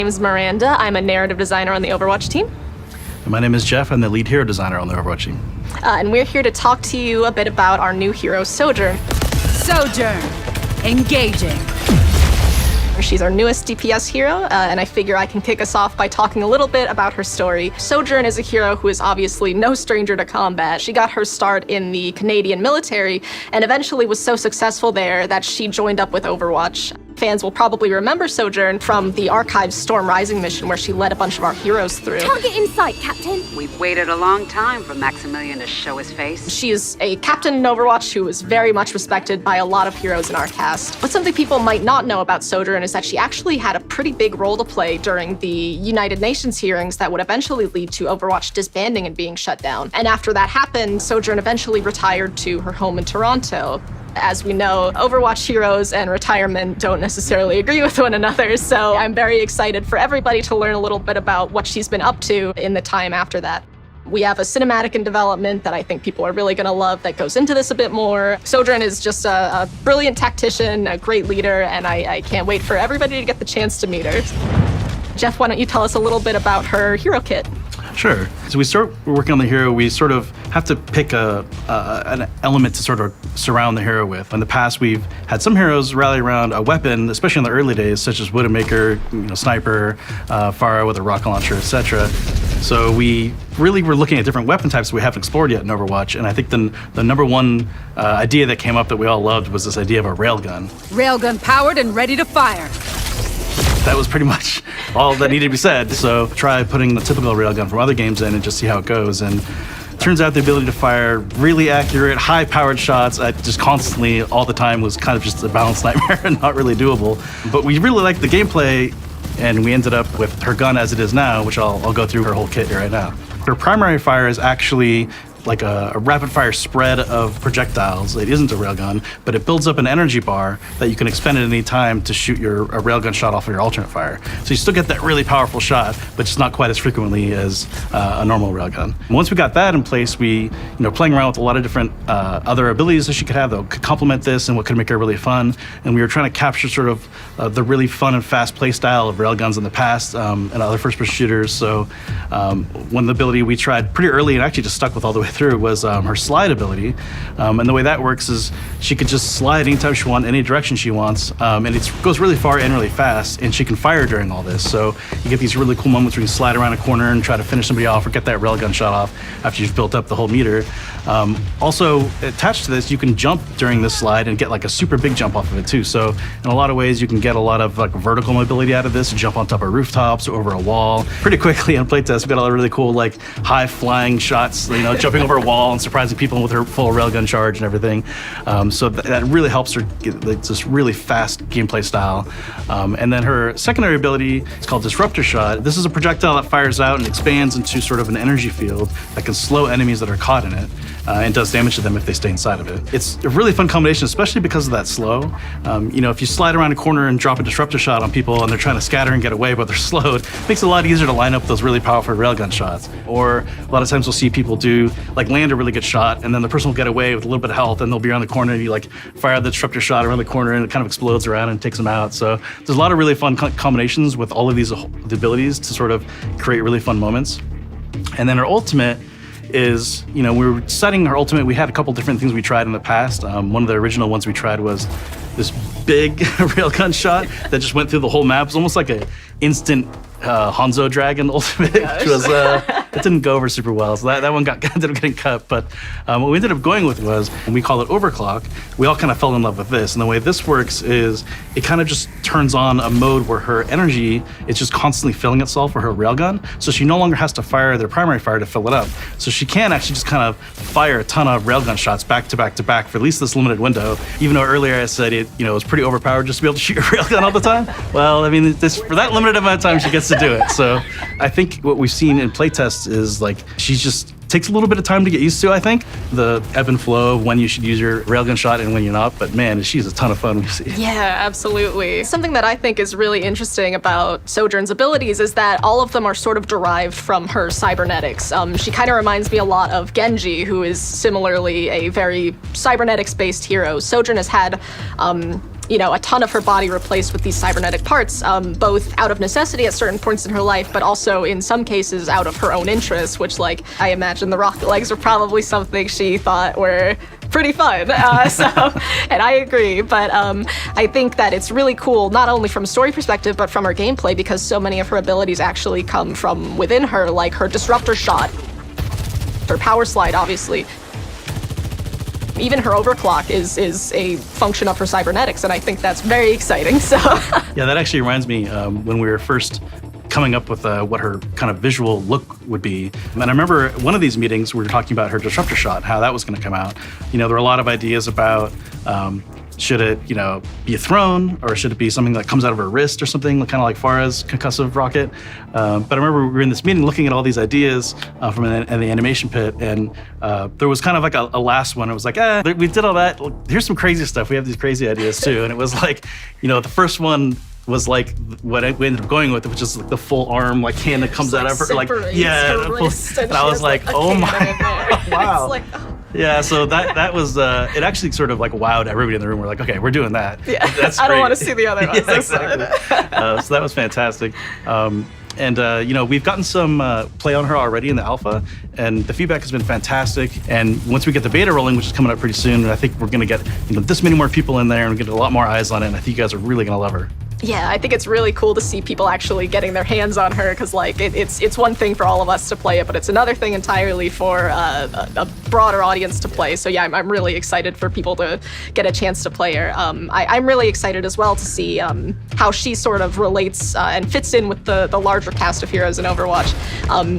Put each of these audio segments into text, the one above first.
My name is Miranda. I'm a narrative designer on the Overwatch team. And my name is Jeff. I'm the lead hero designer on the Overwatch team. And we're here to talk to you a bit about our new hero, Sojourn. Sojourn, engaging. She's our newest DPS hero, and I figure I can kick us off by talking a little bit about her story. Sojourn is a hero who is obviously no stranger to combat. She got her start in the Canadian military and eventually was so successful there that she joined up with Overwatch. Fans will probably remember Sojourn from the Archives Storm Rising mission where she led a bunch of our heroes through. Target in sight, Captain. We've waited a long time for Maximilian to show his face. She is a captain in Overwatch who is very much respected by a lot of heroes in our cast. But something people might not know about Sojourn is that she actually had a pretty big role to play during the United Nations hearings that would eventually lead to Overwatch disbanding and being shut down. And after that happened, Sojourn eventually retired to her home in Toronto. As we know, Overwatch heroes and retirement don't necessarily agree with one another, so I'm very excited for everybody to learn a little bit about what she's been up to in the time after that. We have a cinematic in development that I think people are really gonna love that goes into this a bit more. Sojourn is just a brilliant tactician, a great leader, and I can't wait for everybody to get the chance to meet her. Jeff, why don't you tell us a little bit about her hero kit? Sure. As we start working on the hero, we sort of have to pick an element to sort of surround the hero with. In the past, we've had some heroes rally around a weapon, especially in the early days, such as Widowmaker, sniper, Pharah with a rocket launcher, etc. So we really were looking at different weapon types we haven't explored yet in Overwatch, and I think the number one idea that came up that we all loved was this idea of a railgun. Railgun powered and ready to fire. That was pretty much all that needed to be said. So try putting the typical railgun from other games in and just see how it goes. And turns out the ability to fire really accurate, high-powered shots just constantly, all the time, was kind of just a balanced nightmare and not really doable. But we really liked the gameplay, and we ended up with her gun as it is now, which I'll go through her whole kit here right now. Her primary fire is actually like a rapid-fire spread of projectiles. It isn't a railgun, but it builds up an energy bar that you can expend at any time to shoot a railgun shot off of your alternate fire. So you still get that really powerful shot, but just not quite as frequently as a normal railgun. And once we got that in place, we, playing around with a lot of different other abilities that she could have that could complement this and what could make her really fun. And we were trying to capture sort of the really fun and fast play style of railguns in the past and other first-person shooters. So one ability we tried pretty early and actually just stuck with all the way through was her slide ability. And the way that works is she could just slide anytime she wants, any direction she wants. And it goes really far and really fast, and she can fire during all this. So you get these really cool moments where you slide around a corner and try to finish somebody off or get that railgun shot off after you've built up the whole meter. Also, attached to this, you can jump during this slide and get like a super big jump off of it too. So in a lot of ways, you can get a lot of like vertical mobility out of this, jump on top of rooftops or over a wall. Pretty quickly on playtest, we got a lot of really cool like high flying shots, jumping over a wall and surprising people with her full railgun charge and everything. So that really helps her get like, this really fast gameplay style. And then her secondary ability is called Disruptor Shot. This is a projectile that fires out and expands into sort of an energy field that can slow enemies that are caught in it and does damage to them if they stay inside of it. It's a really fun combination, especially because of that slow. If you slide around a corner and drop a Disruptor Shot on people and they're trying to scatter and get away but they're slowed, it makes it a lot easier to line up those really powerful railgun shots. Or a lot of times we'll see people do like land a really good shot and then the person will get away with a little bit of health and they'll be around the corner and you like fire the Disruptor Shot around the corner and it kind of explodes around and takes them out. So there's a lot of really fun combinations with all of these the abilities to sort of create really fun moments. And then our ultimate is, we were setting our ultimate. We had a couple different things we tried in the past. One of the original ones we tried was this big railgun shot that just went through the whole map. It was almost like an instant Hanzo Dragon ultimate, which was it didn't go over super well, so that one ended up getting cut. But what we ended up going with was, and we call it Overclock. We all kind of fell in love with this, and the way this works is it kind of just turns on a mode where her energy is just constantly filling itself for her railgun, so she no longer has to fire their primary fire to fill it up. So she can actually just kind of fire a ton of railgun shots back to back to back for at least this limited window. Even though earlier I said it was pretty overpowered just to be able to shoot a railgun all the time. Well, I mean, for that limited amount of time, she gets to do it. So I think what we've seen in playtests is like she just takes a little bit of time to get used to, I think, the ebb and flow of when you should use your railgun shot and when you're not. But man, she's a ton of fun, we see. Yeah, absolutely. Something that I think is really interesting about Sojourn's abilities is that all of them are sort of derived from her cybernetics. She kind of reminds me a lot of Genji, who is similarly a very cybernetics-based hero. Sojourn has had a ton of her body replaced with these cybernetic parts, both out of necessity at certain points in her life, but also in some cases out of her own interest, which, like, I imagine the rocket legs were probably something she thought were pretty fun. And I agree, but I think that it's really cool, not only from a story perspective, but from her gameplay, because so many of her abilities actually come from within her, like her disruptor shot, her power slide, obviously. Even her overclock is a function of her cybernetics, and I think that's very exciting. So Yeah, that actually reminds me when we were first coming up with what her kind of visual look would be. And I remember one of these meetings, we were talking about her disruptor shot, how that was going to come out. There were a lot of ideas about should it, be a throne, or should it be something that comes out of her wrist or something, kind of like Farah's concussive rocket. But I remember we were in this meeting looking at all these ideas from the animation pit, and there was kind of like a last one. It was like, we did all that. Here's some crazy stuff. We have these crazy ideas too. And it was like, the first one was like what we ended up going with, which is like the full arm, like hand that comes out of her, like and I was like, oh my, wow. Like, yeah, so that was it. Actually, sort of like wowed everybody in the room. We're like, okay, we're doing that. Yeah, that's I don't great. want to see the other ones. Yeah, exactly. So that was fantastic. And we've gotten some play on her already in the alpha, and the feedback has been fantastic. And once we get the beta rolling, which is coming up pretty soon, I think we're going to get this many more people in there and get a lot more eyes on it. And I think you guys are really going to love her. Yeah, I think it's really cool to see people actually getting their hands on her, because like it's one thing for all of us to play it, but it's another thing entirely for a broader audience to play. So yeah, I'm really excited for people to get a chance to play her. I'm really excited as well to see how she sort of relates and fits in with the larger cast of heroes in Overwatch.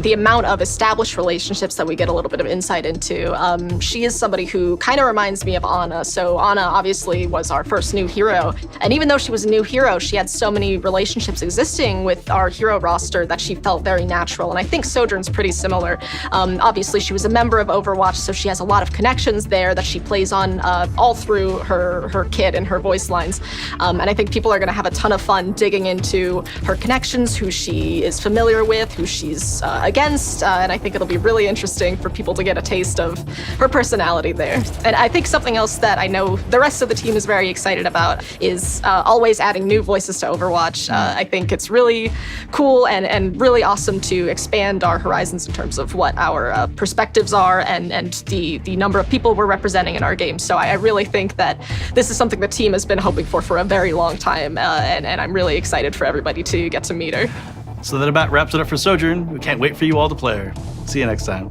The amount of established relationships that we get a little bit of insight into. She is somebody who kind of reminds me of Ana. So Ana obviously was our first new hero, and even though she was a new hero, she had so many relationships existing with our hero roster that she felt very natural. And I think Sojourn's pretty similar. Obviously, she was a member of Overwatch, so she has a lot of connections there that she plays on all through her kit and her voice lines. And I think people are going to have a ton of fun digging into her connections, who she is familiar with, who she's against. And I think it'll be really interesting for people to get a taste of her personality there. And I think something else that I know the rest of the team is very excited about is always adding new voices to Overwatch. I think it's really cool and really awesome to expand our horizons in terms of what our perspectives are and the number of people we're representing in our game. So I really think that this is something the team has been hoping for a very long time, and I'm really excited for everybody to get to meet her. So that about wraps it up for Sojourn. We can't wait for you all to play her. See you next time.